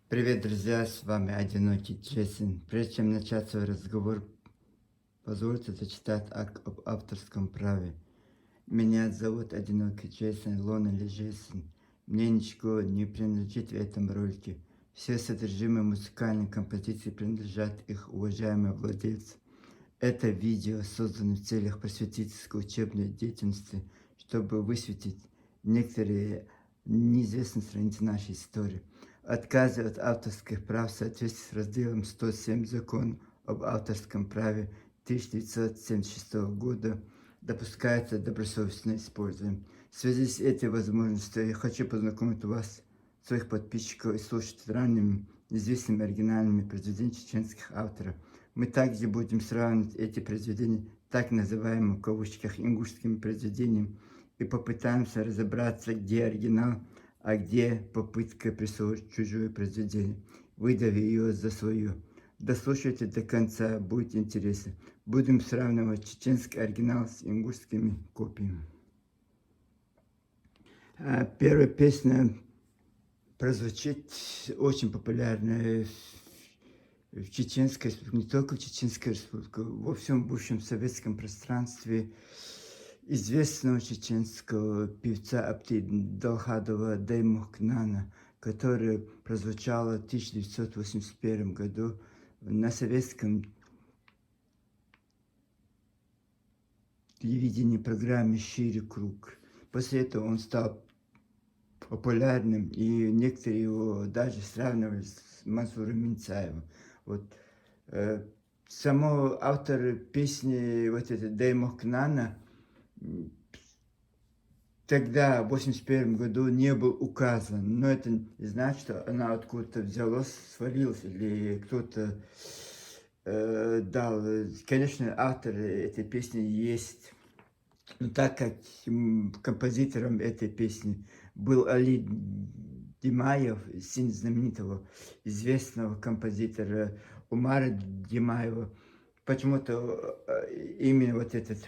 Привет, друзья, с вами Одинокий Джейсон. Прежде чем начать свой разговор, позвольте зачитать об авторском праве. Меня зовут Одинокий Джейсон, Лона или Джейсон. Мне ничего не принадлежит в этом ролике. Все содержимое музыкальной композиции принадлежат их уважаемым владельцам. Это видео создано в целях просветительской учебной деятельности, чтобы высветить некоторые неизвестные страницы нашей истории. Отказы от авторских прав в соответствии с разделом 107 Закона об авторском праве 1976 года допускается добросовестное использование. В связи с этой возможностью я хочу познакомить вас, своих подписчиков и слушателей, ранними известными оригинальными произведениями чеченских авторов. Мы также будем сравнивать эти произведения так называемыми в кавычках ингушскими произведениями и попытаемся разобраться, где оригинал, а где попытка присвоить чужое произведение, выдав ее за свое. Дослушайте до конца, будет интересно. Будем сравнивать чеченский оригинал с ингушскими копиями. Первая песня прозвучит очень популярная в Чеченской республике, не только в Чеченской республике, во всем бывшем советском пространстве. Известного чеченского певца Абдидалхадова Даймухкнана, которая прозвучала в 1981 году на советском телевидении программе «Шире круг». После этого он стал популярным, и некоторые его даже сравнивали с Мансуром Минцаевым. Вот. Само автор песни, вот это Даймухкнана, тогда, в 1981 году, не был указан. Но это не значит, что она откуда-то взялась, свалилась, или кто-то дал. Конечно, автор этой песни есть. Но так как композитором этой песни был Али Димаев, сын знаменитого, известного композитора Умара Димаева, почему-то именно вот этот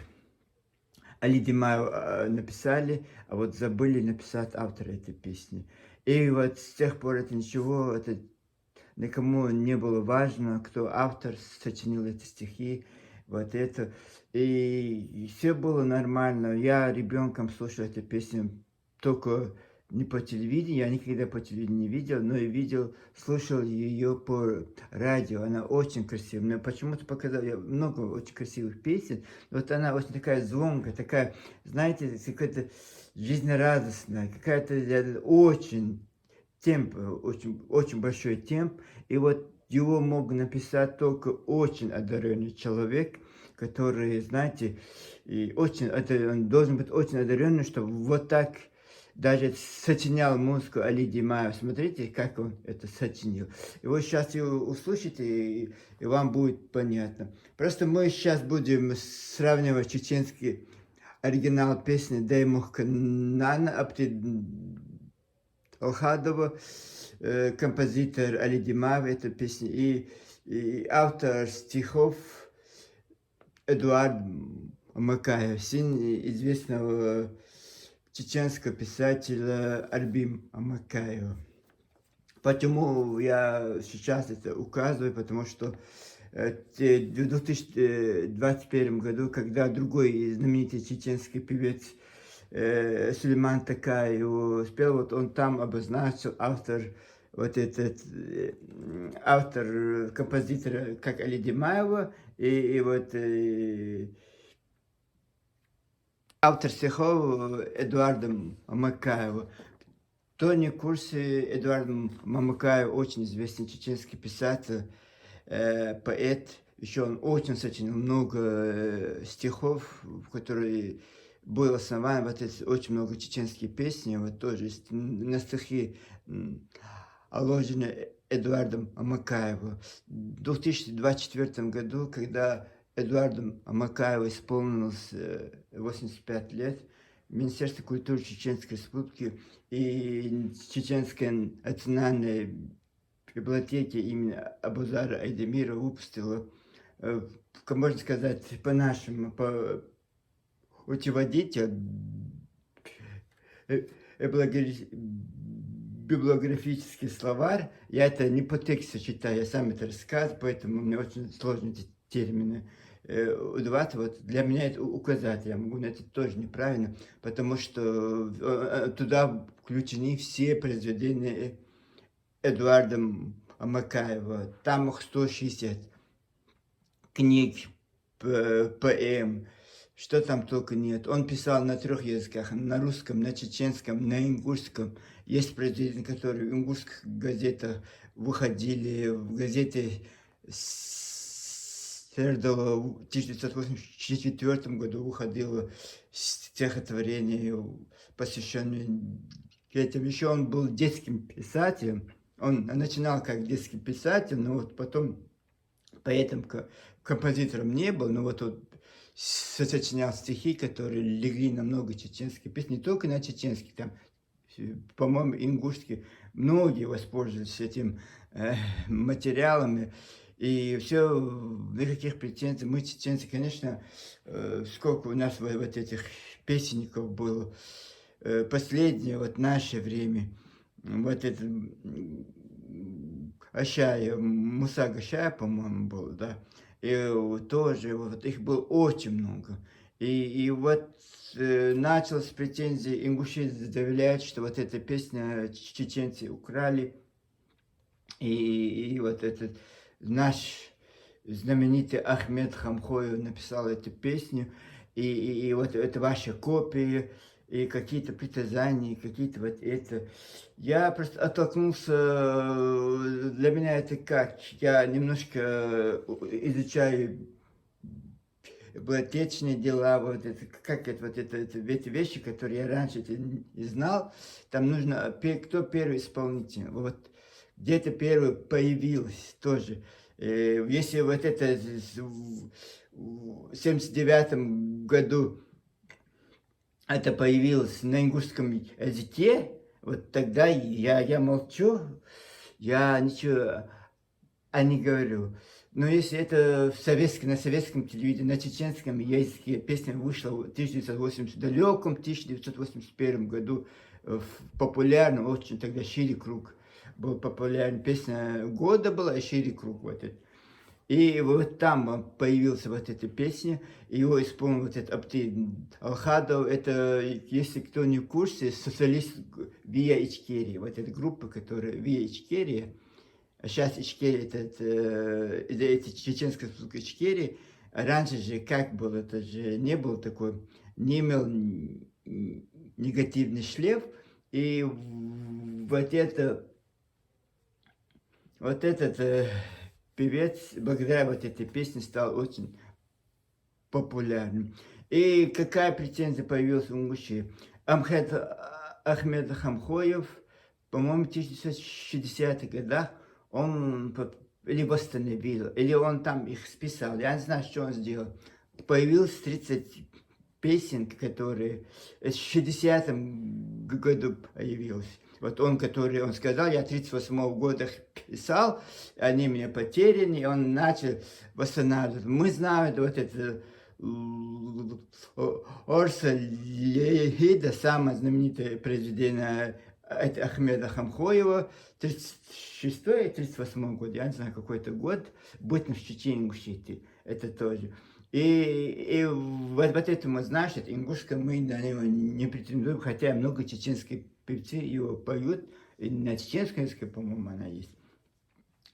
Али Димаев написали, а вот забыли написать автора этой песни. И вот с тех пор это ничего, это никому не было важно, кто автор, сочинил эти стихи, вот это. И все было нормально. Я ребенком слушал эту песню только не по телевидению, я никогда по телевидению не видел, но и видел, слушал ее по радио. Она очень красивая. Мне почему-то показал, я много очень красивых песен. Вот она очень такая звонкая, такая, знаете, какая-то жизнерадостная, какая-то очень темп, очень, очень большой темп. И вот его мог написать только очень одаренный человек, который, знаете, и очень, это, он должен быть очень одаренный, чтобы вот так даже сочинял музыку Али Димаев. Смотрите, как он это сочинил. И вот сейчас его услышите, и вам будет понятно. Просто мы сейчас будем сравнивать чеченский оригинал песни Даймухкнана Алхадова, композитор Али Димаев этой песни, и автор стихов Эдуард Макаев, сын известного чеченского писателя Альбим Амакаева. Почему я сейчас это указываю? Потому что в 2021 году, когда другой знаменитый чеченский певец Сулейман Такай его спел, вот он там обозначил автор, вот этот автор композитора, как Али Димаева, и вот автор стихов Эдуарда Мамакаева. Кто не в курсе, Эдуард Мамакаев очень известный чеченский писатель, поэт. Еще он очень сочинил много стихов, в которые был основан вот эти очень много чеченских песен, вот тоже на стихи Оложены Эдуардом Амакаевым. В 2024 году, когда Эдуарду Амакаеву исполнилось 85 лет, Министерство культуры Чеченской Республики и Чеченская национальная библиотека имени Абузара Айдемира выпустила, можно сказать, по-нашему, по путеводитель библиографический словарь. Я это не по тексту читаю, я сам это рассказываю, поэтому мне очень сложно эти термины удаваться. Вот для меня это указать, я могу, но это тоже неправильно, потому что туда включены все произведения Эдуарда Макаева. Там их 160 книг, поэм, что там только нет. Он писал на 3 языках, на русском, на чеченском, на ингушском. Есть произведения, которые в ингушских газетах выходили, в газете Сердова в 1984 году выходило стихотворение, посвященное детям. Еще он был детским писателем. Он начинал как детский писатель, но вот потом поэтом, композитором не был, но вот он сочинял стихи, которые легли на много чеченских песен, не только на чеченских, там, по-моему, ингушские, многие воспользовались этим материалами, и все, никаких претензий. Мы, чеченцы, конечно, сколько у нас вот этих песенников было, последнее, вот наше время, вот это Ашая, Муса Гашая, по-моему, был, да, и тоже вот их было очень много. И вот началась претензии, ингуши заявляют, что вот эта песня чеченцы украли, и вот этот наш знаменитый Ахмед Хамхоев написал эту песню, и вот это ваша копия, и какие-то притязания, какие-то вот это. Я просто оттолкнулся, для меня это как, я немножко изучаю библиотечные дела, вот это, как это, вот это, эти вещи, которые я раньше не знал, там нужно, кто первый исполнитель, вот где-то первый появилось тоже. Если вот это в 79 году это появилось на ингушском языке, вот тогда я молчу, я ничего не говорю. Но если это на советском телевидении, на чеченском языке песня вышла в 1981 году, в популярном, очень тогда «Шире круг» был популярен, песня года была, и «Шире круг» вот это. И вот там появилась вот эта песня, его исполнил вот этот Апти Алхадов, это, если кто не в курсе, социалист Вия Ичкерия, вот эта группа, которая Вия Ичкерия, сейчас Ичкерия, это чеченская республика Ичкерия, раньше же как было, это же не был такой, не имел негативный шлейф, и вот этот певец благодаря вот этой песне стал очень популярным. И какая претензия появилась у Ингуши? Ахмед Хамхоев, по-моему, в 1960-х годах, он или восстановил, или он там их списал, я не знаю, что он сделал. Появилось 30 песен, которые в 60-м году появились. Вот он, который, он сказал, я 38-го года писал, они мне потеряны, и он начал восстанавливать. Мы знаем вот это Орса Лехида, самое знаменитое произведение Ахмеда Хамхоева, 36-38 год, я не знаю, какой-то год, «Бытность в Чечне Ингушетии», это тоже. И вот это мы знаем, что ингушка мы на него не претендуем, хотя много чеченских певцы его поют, и на чеченском языке, по-моему, она есть.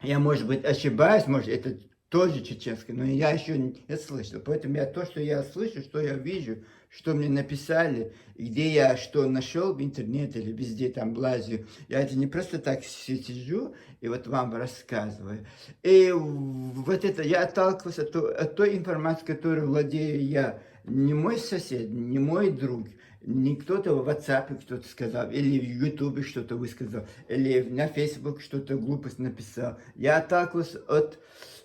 Я, может быть, ошибаюсь, может, это тоже чеченское, но я еще не слышал. Поэтому то, что я слышу, что я вижу, что мне написали, где я что нашел в интернете или везде там лазю, я это не просто так сижу и вот вам рассказываю. И вот это я отталкивался от той информации, которой владею я. Не мой сосед, не мой друг, не кто-то в WhatsApp кто-то сказал, или в YouTube что-то высказал, или на Facebook что-то глупость написал. Я отталкивался от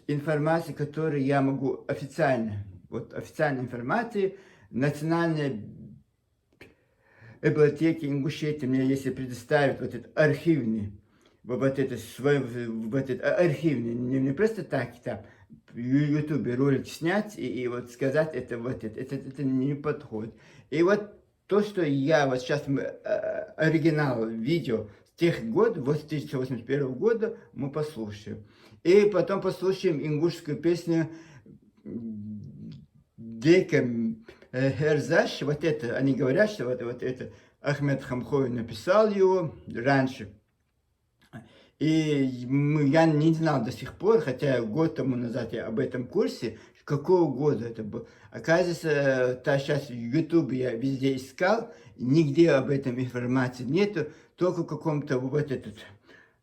информации, которую я могу официально, вот официальной информации, национальной библиотеки Ингушетии мне, если предоставят вот этот архивный, вот этот архивный, не просто так там в Ютубе ролик снять и вот сказать это не подходит. И вот то, что я вот сейчас оригинал видео тех год, 1981 года мы послушаем. И потом послушаем ингушскую песню Дека Херзаш. Вот это, они говорят, что вот это Ахмед Хамхой написал его раньше. И я не знал до сих пор, хотя год тому назад я об этом курсе, какого года это был. Оказывается, сейчас в Ютубе я везде искал, нигде об этом информации нету, только в каком-то вот этот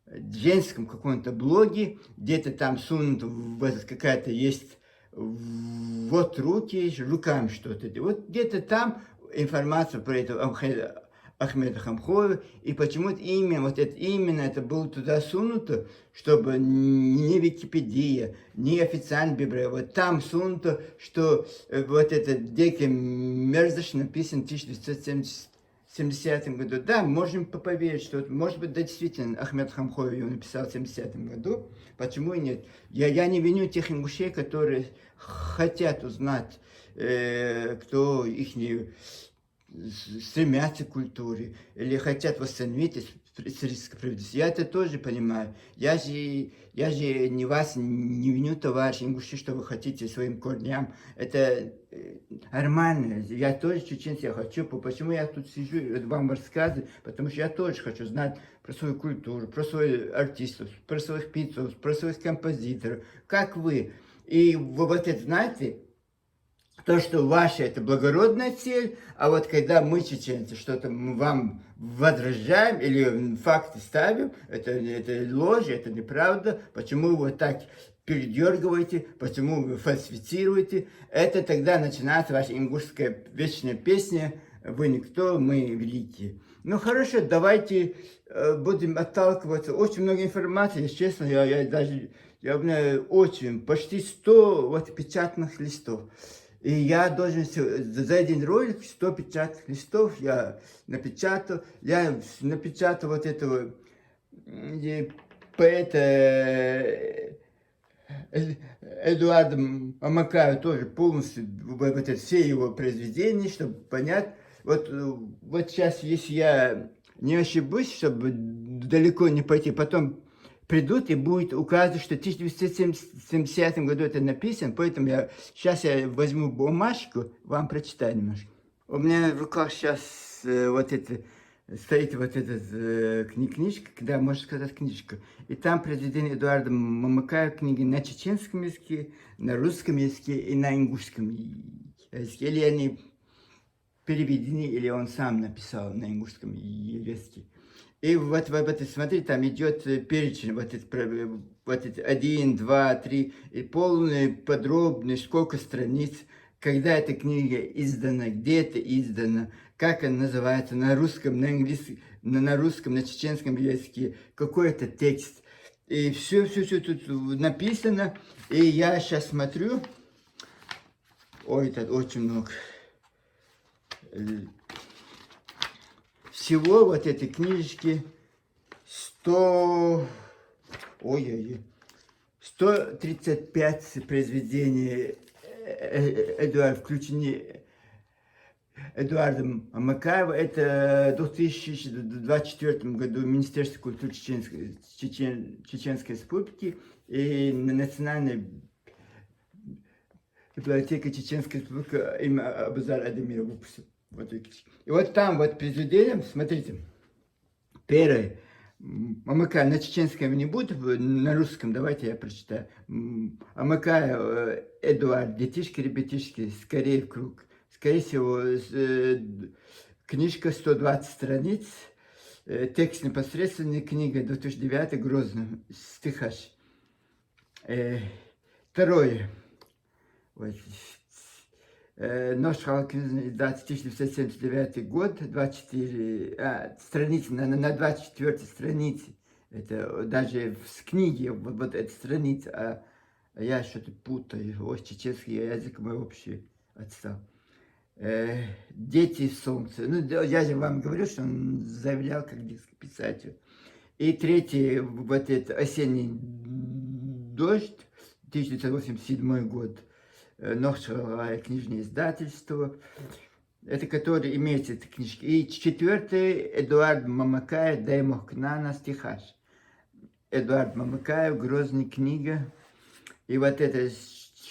женском каком-то блоге, где-то там сунут, вот какая-то есть, вот руки, руками что-то. Вот где-то там информация про это Ахмеда Хамхоева, и почему-то имя, вот это именно это было туда сунуто, чтобы не Википедия, не официальная Библия, вот там сунуто, что вот это Дека Мерзаш написан в 1970 году. Да, можем поверить, что, может быть, да, действительно, Ахмед Хамхоев его написал в 70 году, почему и нет. Я не виню тех ингушей, которые хотят узнать, кто их не стремятся к культуре или хотят восстановить историческое правительство. Я это тоже понимаю. Я же не вас не виню, товарищи ингуши, что вы хотите своим корням. Это нормально. Я тоже чеченец, я хочу. Почему я тут сижу и вам рассказываю? Потому что я тоже хочу знать про свою культуру, про своих артистов, про своих певцов, про своих композиторов. Как вы. И вы вот это знаете, то, что ваша это благородная цель, а вот когда мы, чеченцы, что-то вам возражаем или факты ставим, это ложь, это неправда, почему вы вот так передергиваете, почему вы фальсифицируете, это тогда начинается ваша ингушская вечная песня «Вы никто, мы великие». Ну хорошо, давайте будем отталкиваться. Очень много информации, если честно, у меня очень, почти 100 вот печатных листов. И я должен за один ролик 100 печатных листов я напечатал. Я напечатал вот этого поэта Эдуарда Мамакаева тоже полностью, вот это, все его произведения, чтобы понять. Вот сейчас, если я не ошибусь, чтобы далеко не пойти, потом придут и будет указывать, что в 1970 году это написано, поэтому сейчас я возьму бумажку, вам прочитаю немножко. У меня в руках сейчас вот это, стоит вот эта книжка, да, можно сказать книжка, и там произведение Эдуарда Мамакаева, книги на чеченском языке, на русском языке и на ингушском языке, или они переведены, или он сам написал на ингушском языке. И вот смотрите, там идет перечень, вот это 1, 2, 3, и полный, подробный, сколько страниц, когда эта книга издана, где это издано, как она называется, на русском, на английском, на русском, на чеченском языке, какой это текст. И все тут написано, и я сейчас смотрю, ой, это очень много. Всего вот этой книжечки 135 произведений включены Эдуардом Макаевым. Это в 2024 году Министерство культуры Чеченской Республики и Национальная библиотека Чеченской Республики имя Абузар Адемира выпустил. И вот там вот произведение, смотрите, первое, Мамакаев, на чеченском не будет, на русском, давайте я прочитаю. Мамакаев Эдуард, детишки, ребятишки, скорее в круг. Скорее всего, книжка 120 страниц, текст непосредственная, книга 2009, Грозный, стихаш. Второе. Вот. Нож Халкин, 1979 год, 24 страницы, на 24 странице, это даже в книге, вот эта страница, а я что-то путаю, ой, чеченский язык мой вообще отстал. Дети солнца, ну, я же вам говорю, что он заявлял как детский писатель. И третий, вот это «Осенний дождь», 1987 год, Нохчевое книжное издательство. Это который имеется эти книжки. И четвертый Эдуард Мамакаев «Дай мог на нас стихаш». Эдуард Мамакаев, Грозный книга. И вот это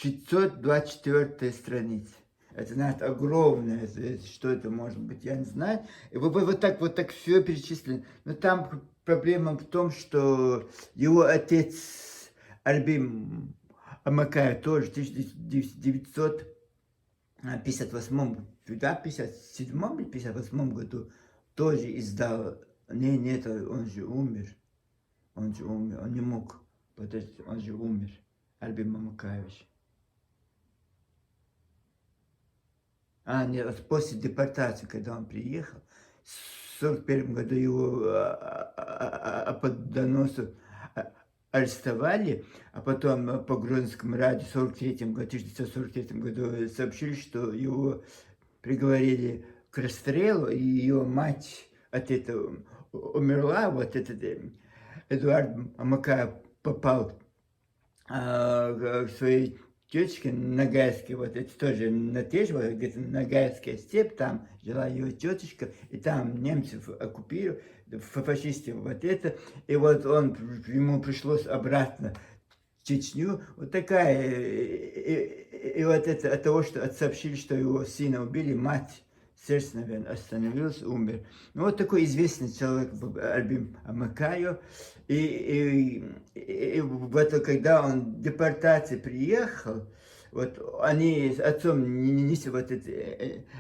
624 страница. Это, значит, огромное, что это может быть, я не знаю. И вот так все перечислено. Но там проблема в том, что его отец Альбим Амакаев тоже в 1958, да, 57 или 58 году тоже издал. Нет, он же умер. Он не мог, подожди, он же умер. Альбим Мамакаевич. Нет, после депортации, когда он приехал, в 1941 году его по доносу арестовали, а потом по Гродненскому радио в 1943 году сообщили, что его приговорили к расстрелу, и его мать от этого умерла. Вот этот Эдуард Макаев попал к своей тетечке Ногайской, вот это тоже на Тежево, где-то Ногайская степь, там жила ее тетечка, и там немцев оккупировали, фашисты вот это, и вот ему пришлось обратно в Чечню, вот такая, и вот это от того, что сообщили, что его сына убили, мать, сердце, наверное, остановилось, умер. Ну, вот такой известный человек был Альбим Амакаев. И вот когда он в депортации приехал, вот они с отцом несли вот этот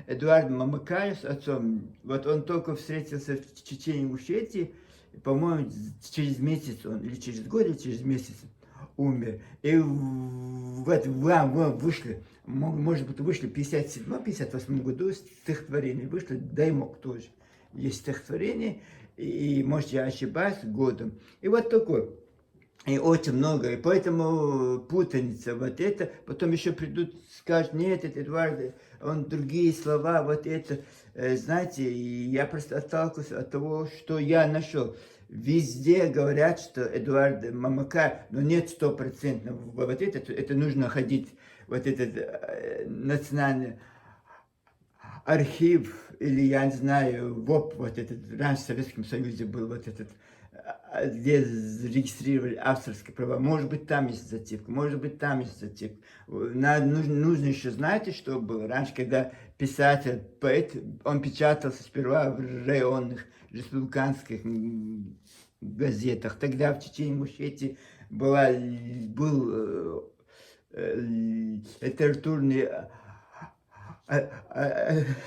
Эдуард Мамакаев с отцом, вот он только встретился в Чечне-Ингушетии, по-моему, через месяц он, или через год, или через месяц умер. И вот вышли, может быть, вышли в 57-58 году стихотворение, вышло, дай мог тоже. Есть стихотворение, и, может, я ошибаюсь годом. И вот такой. И очень много, и поэтому путаница вот это. Потом еще придут, скажут, нет, это Эдуард, он другие слова, вот это. Знаете, я просто отталкиваюсь от того, что я нашел. Везде говорят, что Эдуард Мамакаев, но нет стопроцентно. Вот это нужно ходить, вот этот национальный архив, или я не знаю, ВОП, вот этот, раньше в Советском Союзе был вот этот, где зарегистрировали авторские права. Может быть, там есть затипка, может быть, там есть затипка. Нужно еще, знаете, что было? Раньше, когда писатель, поэт, он печатался сперва в районных, республиканских газетах. Тогда в Чечне-Ингушетии был литературный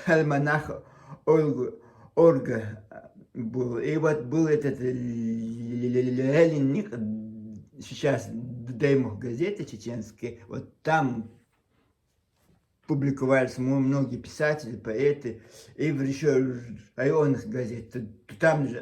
альманах Орга был. И вот был этот Ленинник, сейчас Деймох газеты чеченские, вот там публиковались многие писатели, поэты, и в еще районных газетах, там же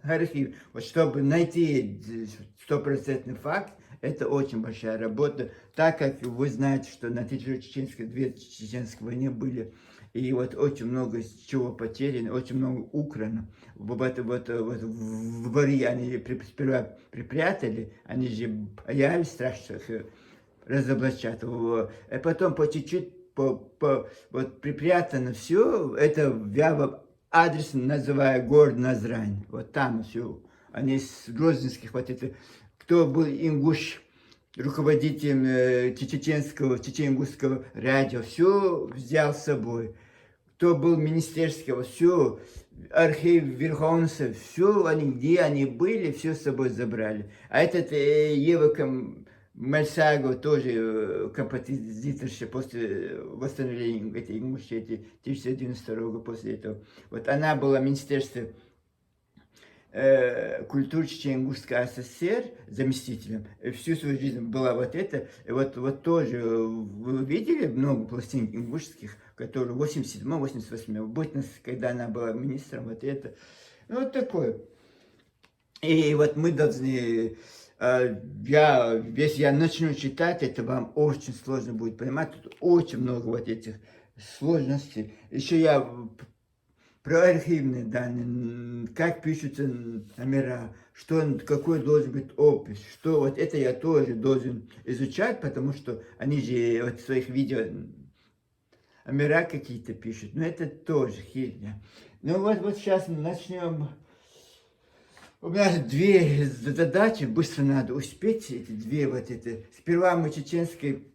архив. Вот чтобы найти стопроцентный факт, это очень большая работа, так как вы знаете, что на чеченской, две чеченские войны были, и вот очень много чего потеряно, очень много украно. Вот в Вари они сперва припрятали, они же боялись страшно их разоблачать, а потом по чуть-чуть вот припрятано все, это я адрес называю город Назрань, вот там все, они с грозненских вот это, кто был ингуш, руководителем чечено-ингушского радио, все взял с собой, кто был министерского, все, архив Верховенства, все, они где они были, все с собой забрали. А этот Ева Мальсаго, тоже композиторша после восстановления этой Ингушетии 1992 года, после этого. Вот она была в Министерстве культуры Чечено-Ингушской ССР заместителем. Всю свою жизнь была вот это. Вот тоже вы видели много пластин ингушских, которые 87-88, бытность, когда она была министром, вот это. Ну, вот такое. И вот мы должны... Если я начну читать, это вам очень сложно будет понимать. Тут очень много вот этих сложностей. Еще я про архивные данные, как пишутся номера, какой должен быть опись, что вот это я тоже должен изучать, потому что они же вот в своих видео номера какие-то пишут, но это тоже херня. Ну вот сейчас начнем. У меня две задачи, быстро надо успеть, эти две вот это. Сперва мы чеченской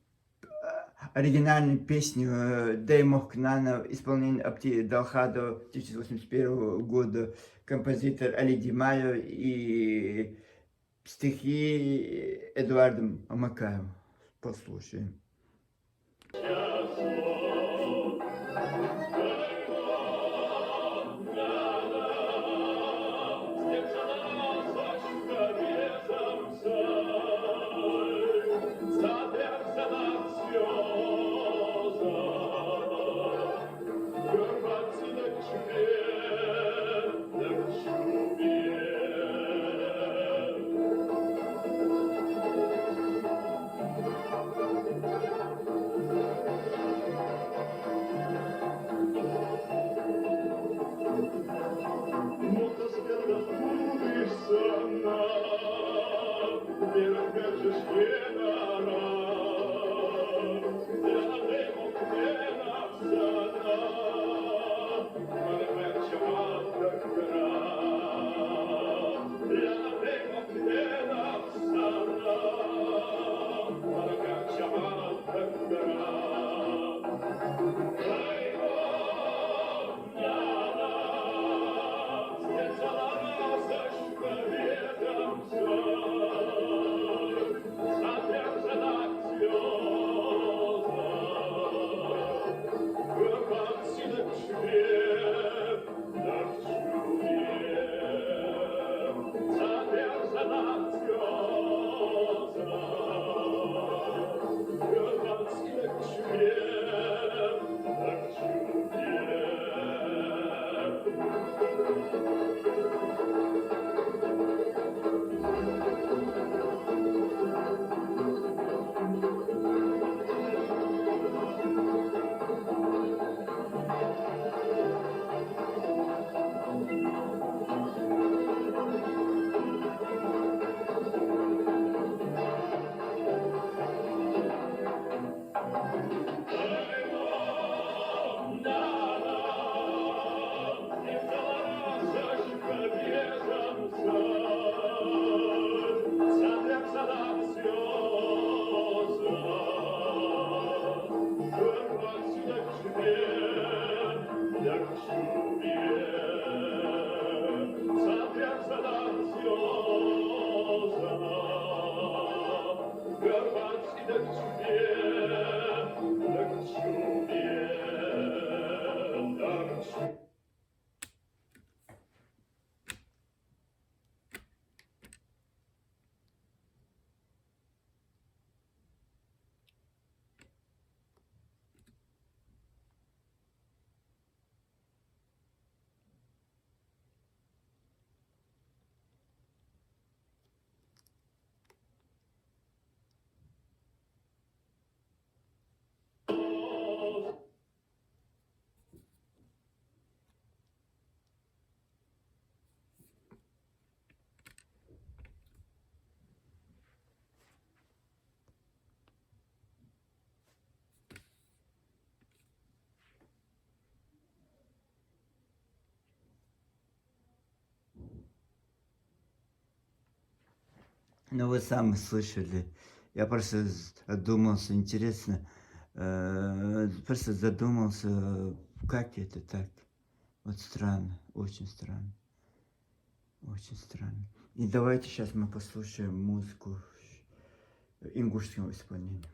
оригинальную песню «Дай Мохкнана» исполнение Апти Далхадо 1981 года, композитор Али Димайо и стихи Эдуарда Макаева. Послушаем. Ну, вы сами слышали. Я просто задумался, интересно, просто задумался, как это так. Вот странно, очень странно, очень странно. И давайте сейчас мы послушаем музыку ингушского исполнения.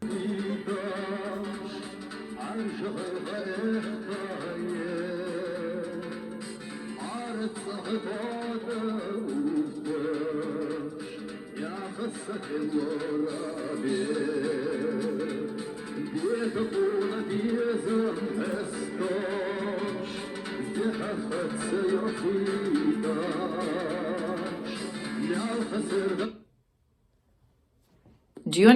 Do you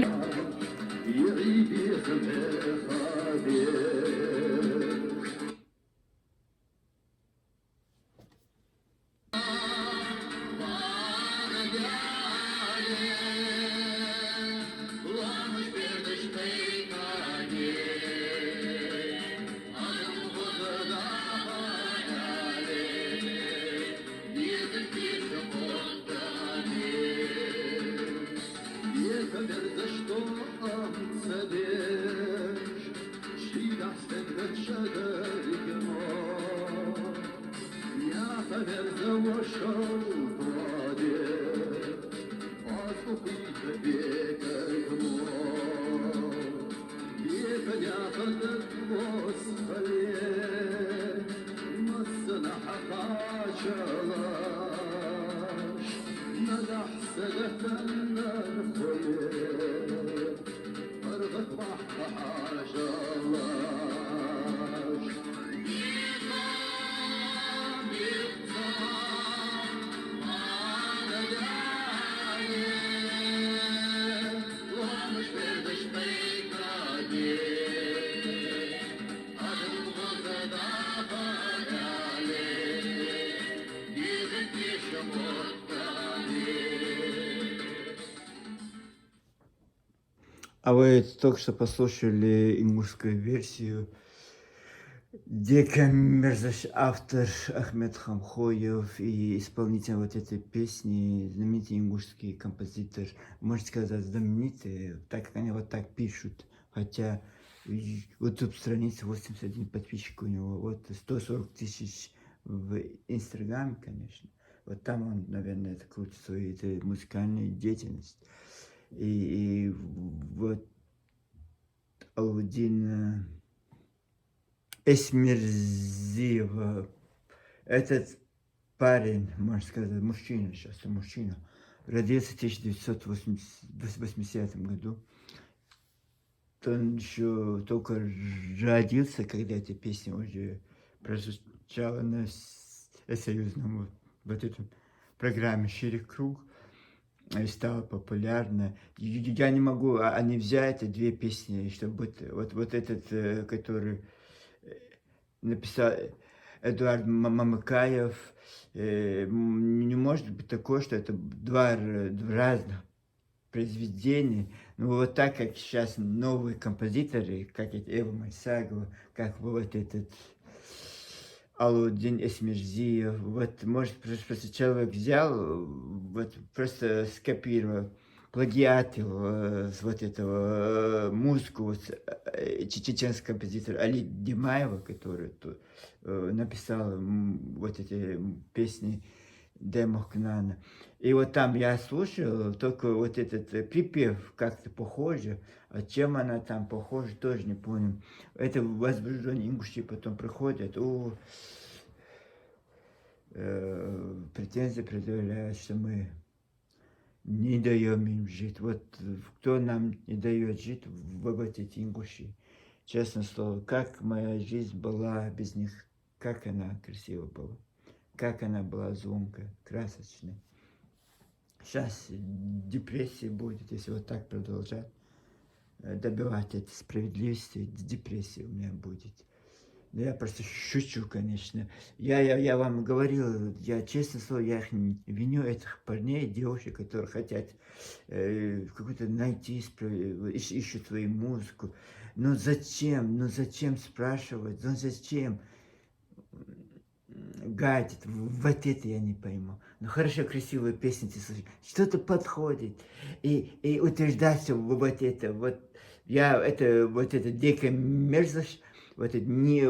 А вы только что послушали ингушскую версию. Дека Мерзаш, автор Ахмед Хамхоев и исполнитель вот этой песни, знаменитый ингушский композитор, можно сказать, знаменитый, так как они вот так пишут, хотя вот тут страница 81 подписчик у него, вот 140 тысяч в Инстаграме, конечно. Вот там он, наверное, это крутит свою это музыкальную деятельность. И вот Алудин Эсмерзиев, этот парень, можно сказать, мужчина, сейчас мужчина, родился в 1980 году. Он еще только родился, когда эта песня уже прозвучала на союзном вот этом программе «Шире круг» и стала популярна. Я не могу, они взять эти две песни, чтобы вот этот, который написал Эдуард Мамыкаев, не может быть такое, что это два разных произведения. Ну вот так как сейчас новые композиторы, как Эва Майсагова, как вот этот Алудин Эсмерзиев, вот может просто человек взял, вот просто скопировал, плагиатил вот этого музыку вот, чеченского композитора Али Димаева, который тут, написал вот эти песни Демохкнана. И вот там я слушал, только вот этот припев как-то похоже, а чем она там похожа, тоже не понял. Это возбужденные ингуши потом приходят, претензии предъявляют, что мы не даем им жить. Вот кто нам не дает жить, вот эти ингуши. Честное слово, как моя жизнь была без них, как она красива была, как она была звонкая, красочная. Сейчас депрессия будет, если вот так продолжать добивать этой справедливости, депрессия у меня будет. Да я просто шучу, конечно. Я вам говорил, я честно слово, я их не виню, этих парней, девушек, которые хотят какую-то найти, ищут свою музыку. Но зачем? Ну зачем спрашивать? Ну зачем гадить? Вот это я не пойму. Ну хорошо, красивые песни ты слышишь, что-то подходит. И утверждать, что вот это, вот я, это, вот это дикая мерзость, вот это, мне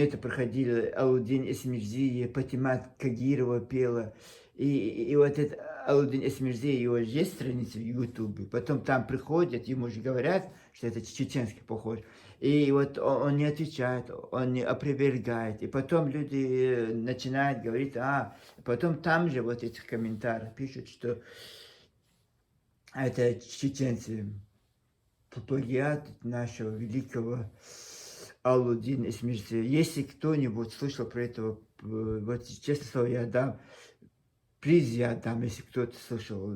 это проходило, Алудин Эсмирзия, Патимат Кагирова пела, и вот это Алудин Эсмирзия, его есть страница в Ютубе, потом там приходят, ему же говорят, что это чеченский похож, и вот он не отвечает, он не опровергает, и потом люди начинают говорить, потом там же вот этих комментариев пишут, что это чеченцы, плагиат нашего великого Алудин Эсмирзия. Если кто-нибудь слышал про этого, вот честно слово, я дам приз, я дам, если кто-то слышал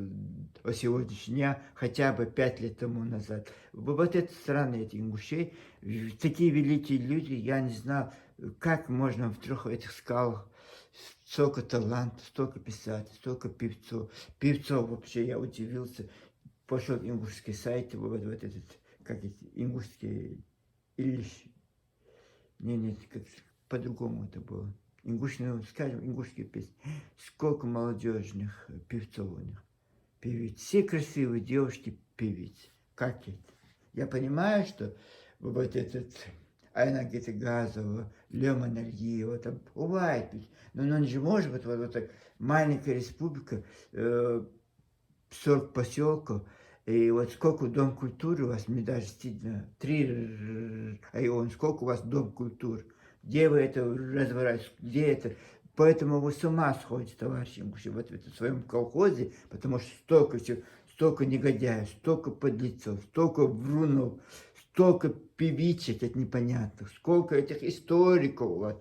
о сегодняшнем дне, хотя бы 5 лет тому назад. Вот это страны, эти ингушей, такие великие люди, я не знал, как можно в трех этих скалах столько талантов, столько писателей, столько певцов. Певцов вообще я удивился. Пошел в ингушский сайт, вот этот, как эти, ингушский, или, нет, как по-другому это было. Ингушные, ну, скажем, ингушские песни. Сколько молодежных певцов у них. певицы. Все красивые девушки певицы. Как это? Я понимаю, что вот этот Айна Гетегазова, Лёма Нальгиева, там бывает, но он же может, вот так маленькая республика, 40 поселков, и вот сколько Дом культуры у вас, мне даже стыдно, 3 района, сколько у вас Дом культуры, где вы это разворачиваете, где это, поэтому вы с ума сходите, товарищи, вот в этом своем колхозе, потому что столько всего, столько негодяев, столько подлецов, столько врунов, столько певичек это непонятных, сколько этих историков у вас,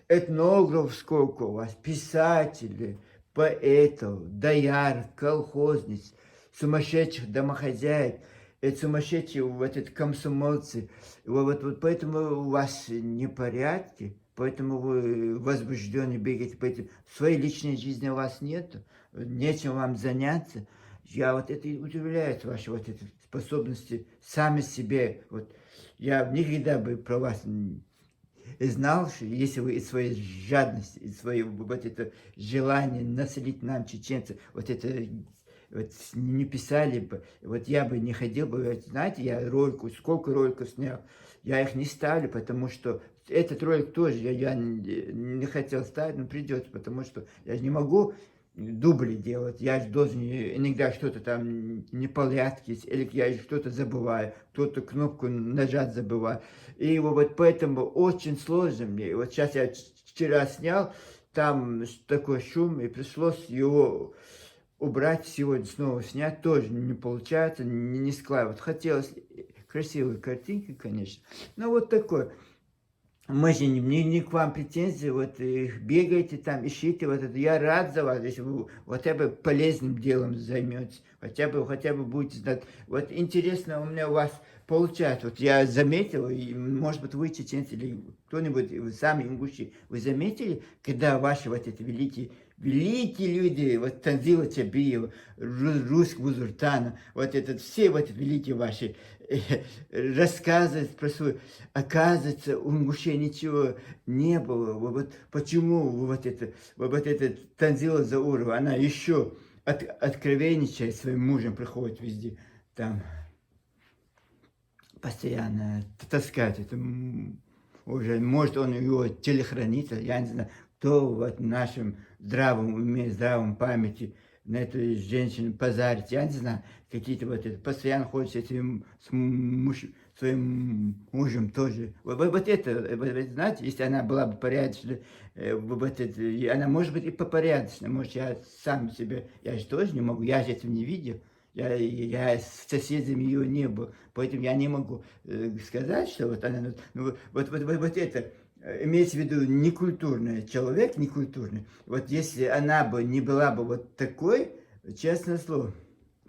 этнографов сколько у вас, писателей, поэтов, доярок, колхозниц, сумасшедших домохозяек, это сумасшедшие вот эти комсомольцы. Вот поэтому у вас непорядки, поэтому вы возбуждены, бегаете по этим. Своей личной жизни у вас нет, нечем вам заняться. Я вот это и удивляюсь, ваши вот эти способности сами себе. Вот я никогда бы про вас знал, что если вы из своей жадности, из своего вот это желание насолить нам, чеченцы, вот это вот не писали бы, вот я бы не ходил бы, знаете, я сколько роликов снял, я их не ставлю, потому что этот ролик тоже я не хотел ставить, но придется, потому что я же не могу дубли делать, я же должен иногда что-то там непорядки, или я что-то забываю, кто-то кнопку нажать забываю. И вот поэтому очень сложно мне. Вот сейчас я вчера снял, там такой шум, и пришлось его убрать, сегодня снова снять, тоже не получается, не складывать. Хотелось красивые картинки, конечно, но вот такой. Мы же не к вам претензии, вот бегаете там, ищите вот это. Я рад за вас, если вы хотя бы полезным делом займетесь, хотя бы будете знать. Вот интересно у меня у вас получается. Вот я заметил, и, может быть, вы чеченцы или кто-нибудь, вы сами ингуши, вы заметили, когда ваши вот эти великие люди, вот Танзила Чабиева, Руск Бузуртана, вот этот, все вот эти великие ваши рассказывать про свою, оказывается, у Ингушей ничего не было. Вот почему вот это Танзила Заурова, она еще откровенничает своим мужем, приходит везде, там постоянно таскать это уже, может, он его телохранитель, я не знаю, кто вот в нашем здравом уме, здравом памяти на эту женщину позарить, я не знаю, какие-то вот это, постоянно ходит с этим своим мужем тоже. Вот это, вы знаете, если она была бы порядочной, вот это, она может быть и попорядочной, может, я сам себе, я же тоже не могу, я же этого не видел. Я с соседями ее не был, поэтому я не могу сказать, что вот она, вот это, имеется в виду некультурный человек, некультурный. Вот если она бы не была бы вот такой, честное слово,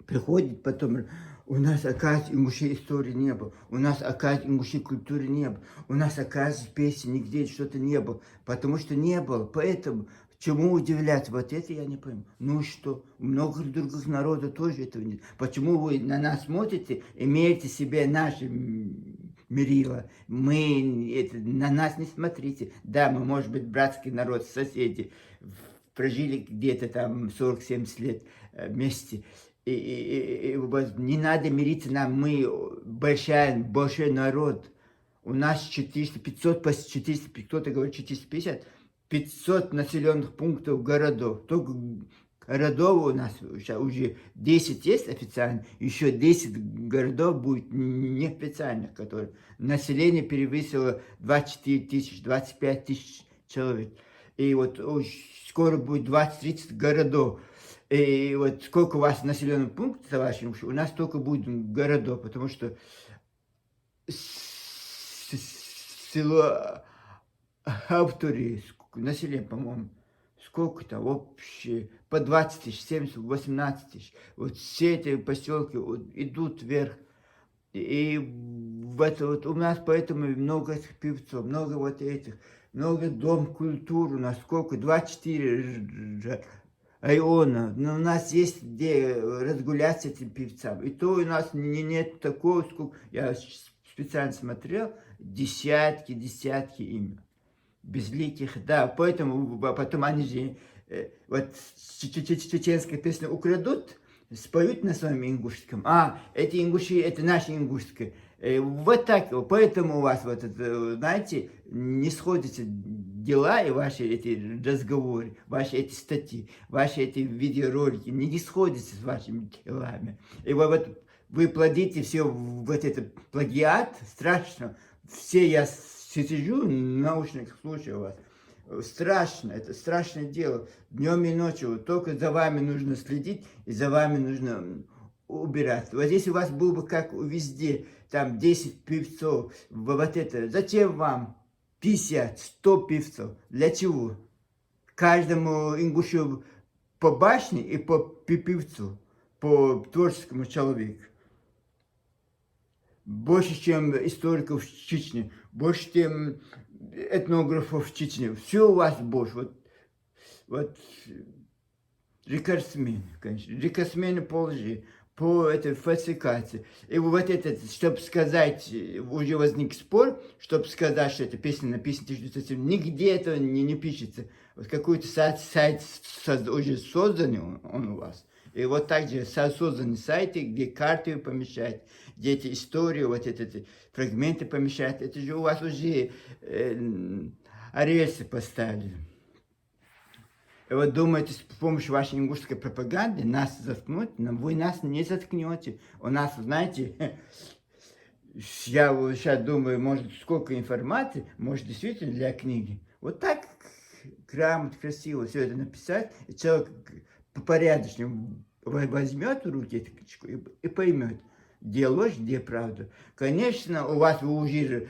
приходит потом, у нас, оказывается, ингушей истории не было, у нас, оказывается, ингушей культуры не было, у нас, оказывается, песен нигде что-то не было, потому что не было, поэтому... Чему удивляться? Вот это я не пойму. Ну что, у многих других народов тоже этого нет. Почему вы на нас смотрите, имеете себе наши мерила? На нас не смотрите. Да, мы, может быть, братский народ, соседи, прожили где-то там 40-70 лет вместе. И не надо мириться нам, мы большой народ. У нас 400, 500, 400, кто-то говорит 450. 500 населенных пунктов городов. Только городов у нас уже 10 есть официально, еще 10 городов будет неофициальных, которые население превысило 24 тысяч, 25 тысяч человек. И вот скоро будет 20-30 городов. И вот сколько у вас населенных пунктов, товарищи, у нас только будет городов, потому что село Автори, население, по-моему, сколько-то общее, по 20 тысяч, 70, 18 тысяч. Вот все эти поселки идут вверх. И вот у нас поэтому много этих певцов, много вот этих, много Дом культуры у нас, сколько, 24 района. Но у нас есть где разгуляться этим певцам. И то у нас нет такого, сколько, я специально смотрел, десятки имен. Безликих, да, поэтому потом они же, вот чеченская песня украдут, споют на своем ингушском. Эти ингуши, это наши ингушские. Вот так, поэтому у вас, вот это, знаете, не сходятся дела и ваши эти разговоры, ваши эти статьи, ваши эти видеоролики не сходятся с вашими делами. И вот вы плодите все вот этот плагиат, страшно. Все я сижу, наушник слушаю вас. Страшно, это страшное дело. Днем и ночью только за вами нужно следить и за вами нужно убираться. Вот если у вас было бы как везде, там 10 певцов, вот это, зачем вам 50, 100 певцов? Для чего? Каждому ингушу по башне и по певцу, по творческому человеку. Больше, чем историков в Чечне, больше, чем этнографов в Чечне. Все у вас больше. Вот рекордсмен, конечно. Рекордсмены по лжи, по этой фальсификации. И вот это, чтобы сказать, уже возник спор, чтобы сказать, что эта песня написана в 1907, нигде этого не пишется. Вот какой-то сайт уже созданный он у вас. И вот также созданы сайты, где карты помещать, где эти истории, вот эти фрагменты помещать. Это же у вас уже рельсы поставили. И вот думаете, с помощью вашей ингушской пропаганды нас заткнуть, но вы нас не заткнете. У нас, знаете, я сейчас думаю, может, сколько информации, может, действительно для книги. Вот так грамотно, красиво все это написать, и человек порядочно возьмет в руки эту книжку и поймет, где ложь, где правда. Конечно, у вас вы уже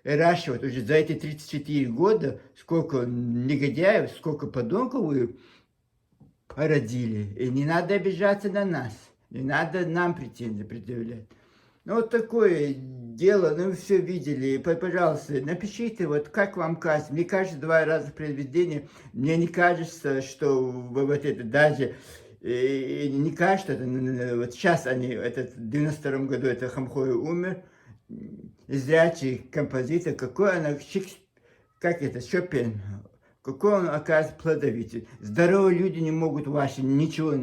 выращивать уже за эти 34 года, сколько негодяев, сколько подонков вы породили. И не надо обижаться на нас, не надо нам претензии предъявлять. Ну, вот такое дело, ну, вы все видели, пожалуйста, напишите, вот как вам кажется. Мне кажется, 2 раза произведения, мне не кажется, что вот это даже, не кажется, вот сейчас они, этот, в 92 году это Хамхой умер, зрячий композитор, какой она, как это, Шопен, какой он, оказывается, плодовитый. Здоровые люди не могут ваши ничего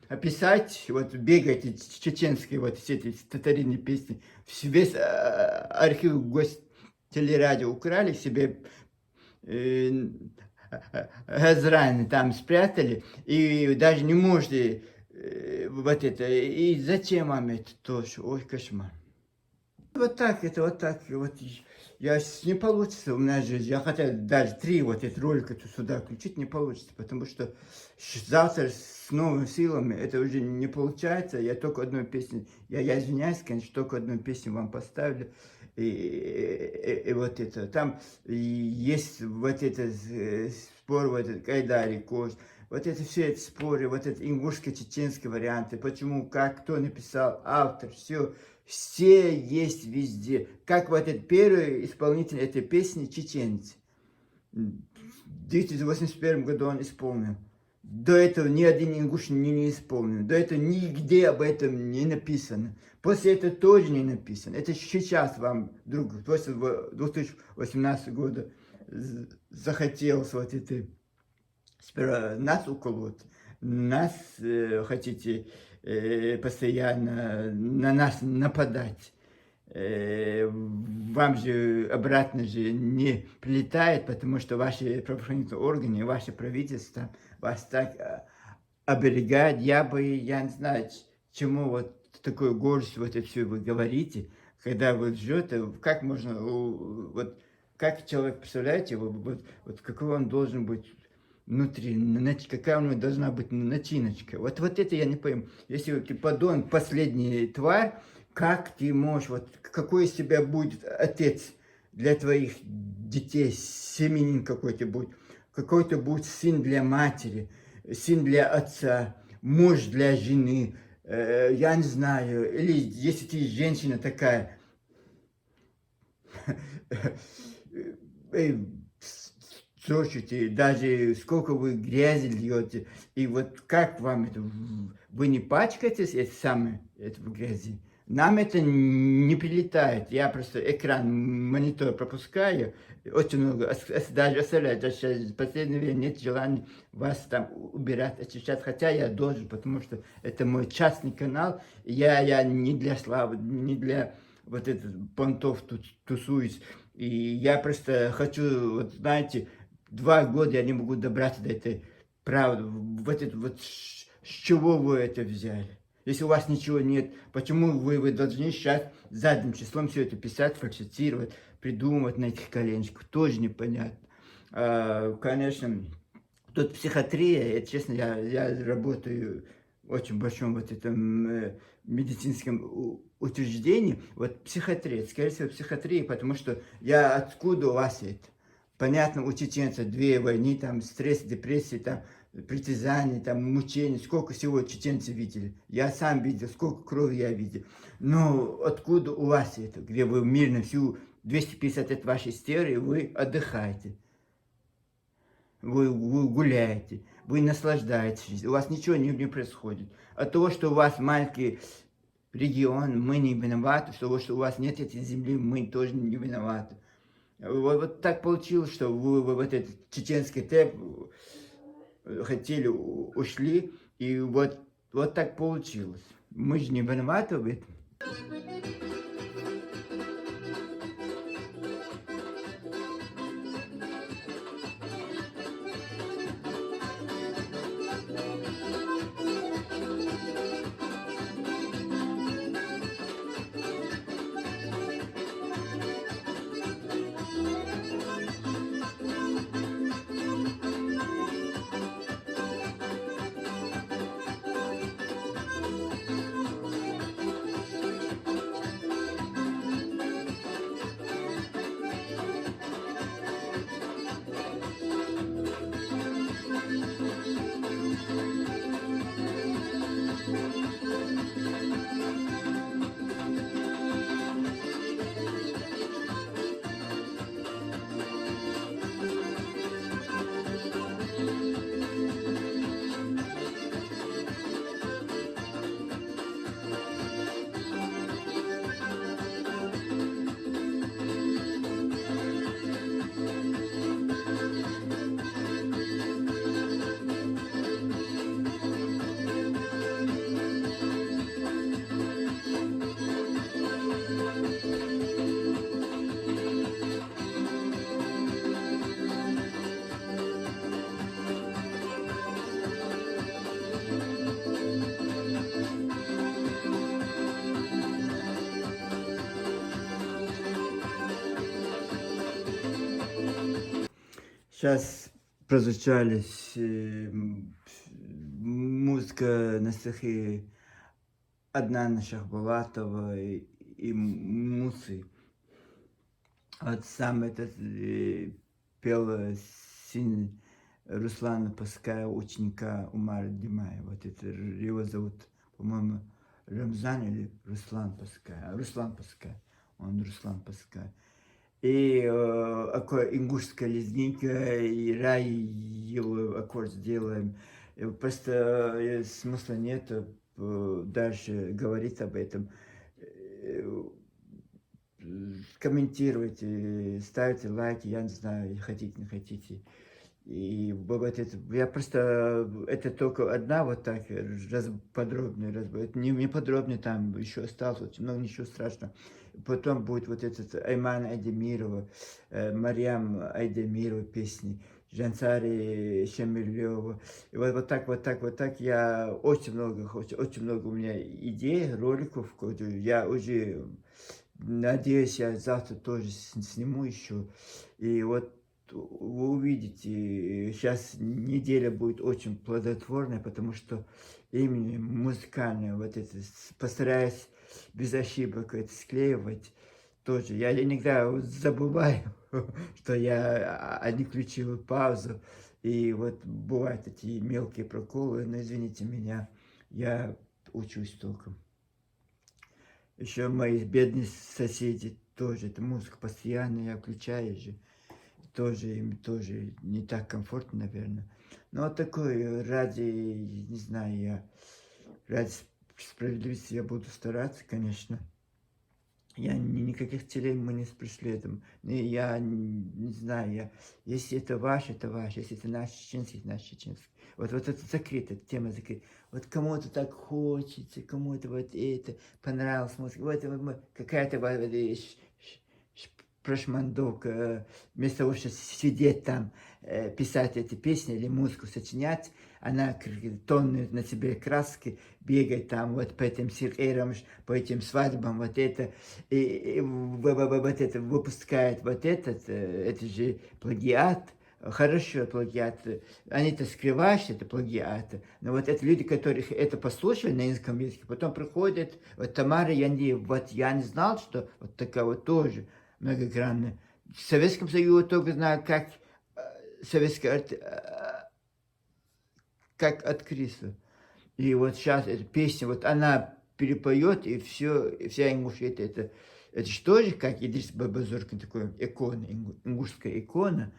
описать, вот бегайте чеченские вот все эти татаринные песни, весь архив гостелерадио украли себе, Газраны там спрятали, и даже не можете вот это, и зачем вам это тоже, ой, кошмар. Вот так, это вот так, вот я не получится, у меня же, я хотел даже 3 вот эти ролика сюда включить, не получится, потому что завтра с новыми силами это уже не получается, я только одну песню, я извиняюсь, конечно, только одну песню вам поставлю, и вот это, там есть вот этот спор, вот этот Гайдари, Кош, вот это все эти споры, вот это ингушско-чеченские варианты, почему, как, кто написал, автор, все есть везде. Как вот этот первый исполнитель этой песни чеченец. В 1981 году он исполнил. До этого ни один ингуш не исполнил. До этого нигде об этом не написано. После этого тоже не написано. Это сейчас вам, вдруг, после 2018 года захотелось вот это, сперва нас уколоть, нас хотите постоянно на нас нападать. Вам же обратно же не прилетает, потому что ваши правоохранительные органы, ваше правительство вас так оберегает. Я не знаю, чему вот такую гордость вот это все вы говорите, когда вы лжете, как можно, вот как человек, представляете, вот какой он должен быть внутри, какая у него должна быть начиночка. Вот это я не пойму. Если ты подонок, последняя тварь, как ты можешь, вот какой из тебя будет отец для твоих детей, семенин какой-то будет сын для матери, сын для отца, муж для жены, я не знаю, или если ты женщина такая, слушайте, даже сколько вы грязи льете, и вот как вам это, вы не пачкаетесь это в грязи? Нам это не прилетает. Я просто экран, монитор пропускаю. Очень много, даже оставляю. Даже сейчас в последнее время нет желания вас там убирать, очищать. Хотя я должен, потому что это мой частный канал. Я не для славы, не для вот этих понтов тут тусуюсь. И я просто хочу, вот знаете, 2 года я не могу добраться до этой правды. Вот это вот с чего вы это взяли? Если у вас ничего нет, почему вы должны сейчас задним числом все это писать, фальсифицировать, придумывать на этих коленочках? Тоже непонятно. Конечно, тут психиатрия, это честно, я работаю в очень большом вот этом медицинском учреждении. Вот психиатрия, скорее всего, психиатрия, потому что откуда у вас это? Понятно, у чеченцев 2 войны, там стресс, депрессия, там притязания, там мучения, сколько всего чеченцы видели. Я сам видел, сколько крови я видел. Но откуда у вас это, где вы мирно всю 250 лет вашей истории, вы отдыхаете, вы гуляете, вы наслаждаетесь, у вас ничего не происходит. От того, что у вас маленький регион, мы не виноваты, что у вас нет этой земли, мы тоже не виноваты. Вот так получилось, что вы в этот чеченский тэп хотели, ушли, и вот так получилось. Мы же не виноваты в этом. Сейчас прозвучали музыка на стихи Аднана Шахбалатова и Мусы. Вот сам этот пел сын Руслана Паская, ученика Умара Димая. Вот это его зовут, по-моему, Рамзан или Руслан Паскай. Руслан Паскай. Он Руслан Паскай. И ингушская лезгинка, и рай его аккорд сделаем. Просто смысла нет дальше говорить об этом. Комментируйте, ставьте лайки, я не знаю, хотите, не хотите. И вот это, я просто, это только одна вот так, подробный разбор. Это не подробный, там еще осталось очень много, ничего страшного. Потом будет вот этот Айман Айдемирова, Марьям Айдемирова песни, Жансари Шамилева. И вот так я очень много у меня идей, роликов, я уже надеюсь, я завтра тоже сниму еще. И вот вы увидите, сейчас неделя будет очень плодотворная, потому что именно музыкальная, вот это, постараюсь без ошибок это склеивать тоже. Я иногда забываю, что я не включил паузу, и вот бывают эти мелкие проколы, но извините меня, я учусь только. Еще мои бедные соседи тоже, это музыка постоянно, я включаю же. Тоже им тоже не так комфортно, наверное. Но такой ради, не знаю, я ради справедливости я буду стараться, конечно. Никаких целей мы не преследуем. И я не знаю, если это ваш, это ваш, если это наш чеченский, это наш чеченский. Вот это закрыто, тема закрыта. Вот кому-то так хочется, кому-то вот это понравилась музыка. Вот какая-то вот, прошмандовка, вместо того, чтобы сидеть там, писать эти песни или музыку сочинять, она тонны на себе краски, бегает там вот по этим сиркейрам, по этим свадьбам, вот это, и вот это выпускает вот это же плагиат. Хорошо, плагиат. Они-то скрывают, что это плагиат. Но вот это люди, которые это послушали на инском языке, потом приходят, вот Тамара Яндиева, вот я не знал, что вот такая вот тоже многогранная. В Советском Союзе только знаю, как советская как актриса. И вот сейчас эта песня, вот она перепоет, и все, и вся Ингушетия, это же тоже как Идрис Бабазоркин, такой икона, ингушская икона.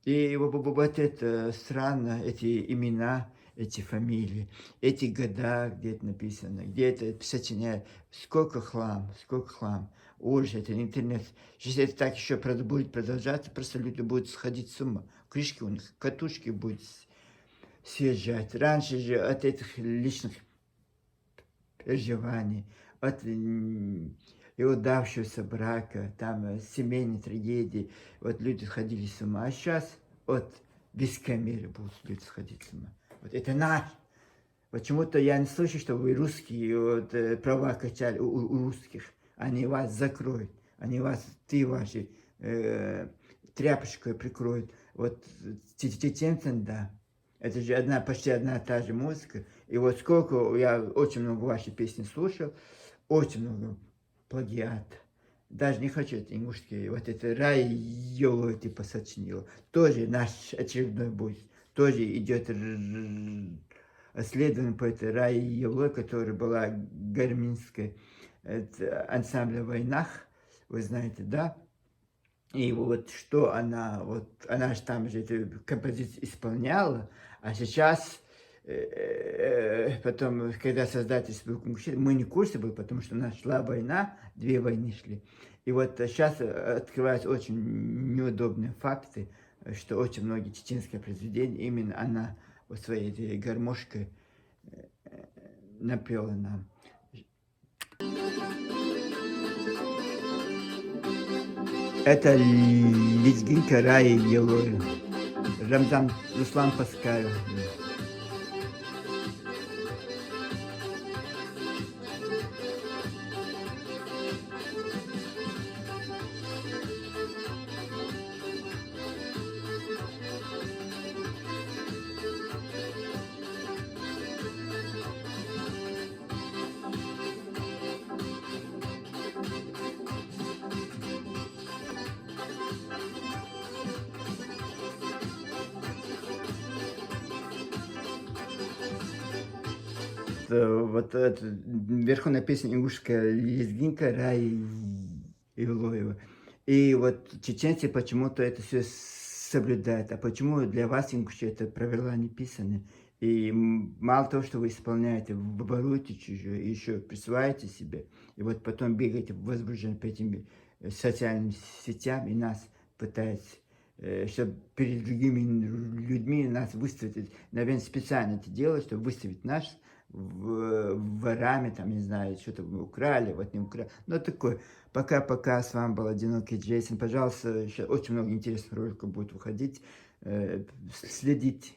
И вот это странно, эти имена, эти фамилии, эти года, где это написано, где это сочиняет, сколько хлам, сколько хлам. Ужас, это интернет. Если это так еще будет продолжаться, просто люди будут сходить с ума. Крышки у них, катушки будут съезжать. Раньше же от этих личных переживаний, от неудавшегося брака, там семейной трагедии, вот люди сходили с ума. А сейчас от бескомерия будут люди сходить с ума. Вот это наш. Почему-то я не слышу, что вы русские вот, права качали у русских. Они вас закроют, они вас, ты ваши тряпочкой прикроют. Вот чеченцам, да. Это же почти одна и та же музыка. И вот сколько, я очень много вашей песни слушал, очень много плагиата. Даже не хочу это ингушские, вот это рай Йоло типа сочинил. Тоже наш очередной будет. Тоже идет исследование по этой рай Йоло, которая была гарминской ансамбля «Войнах», вы знаете, да? И вот что она же там же эту композицию исполняла, а сейчас, потом, когда создательство был, мы не в курсе были, потому что у нас шла война, 2 войны шли. И вот сейчас открываются очень неудобные факты, что очень многие чеченские произведения, именно она вот своей этой гармошкой напела нам. Это лезгинка Раи Елоя. Рамзан Руслан Паскаев. Вот это, вверху написано ингушская лезгинка Раи Илоева. И вот чеченцы почему-то это все соблюдают. А почему для вас, ингуши, это правила не писаны? И мало того, что вы исполняете, вы воруете чужое, еще присваиваете себе. И вот потом бегаете возбужденно по этим социальным сетям и нас пытаетесь, чтобы перед другими людьми нас выставить. Наверное, специально это делают, чтобы выставить нас ворами, там, не знаю, что-то украли, вот не украли. Ну, такое. Пока-пока, с вами был Одинокий Джейсон. Пожалуйста, еще очень много интересных роликов будет выходить. Следите.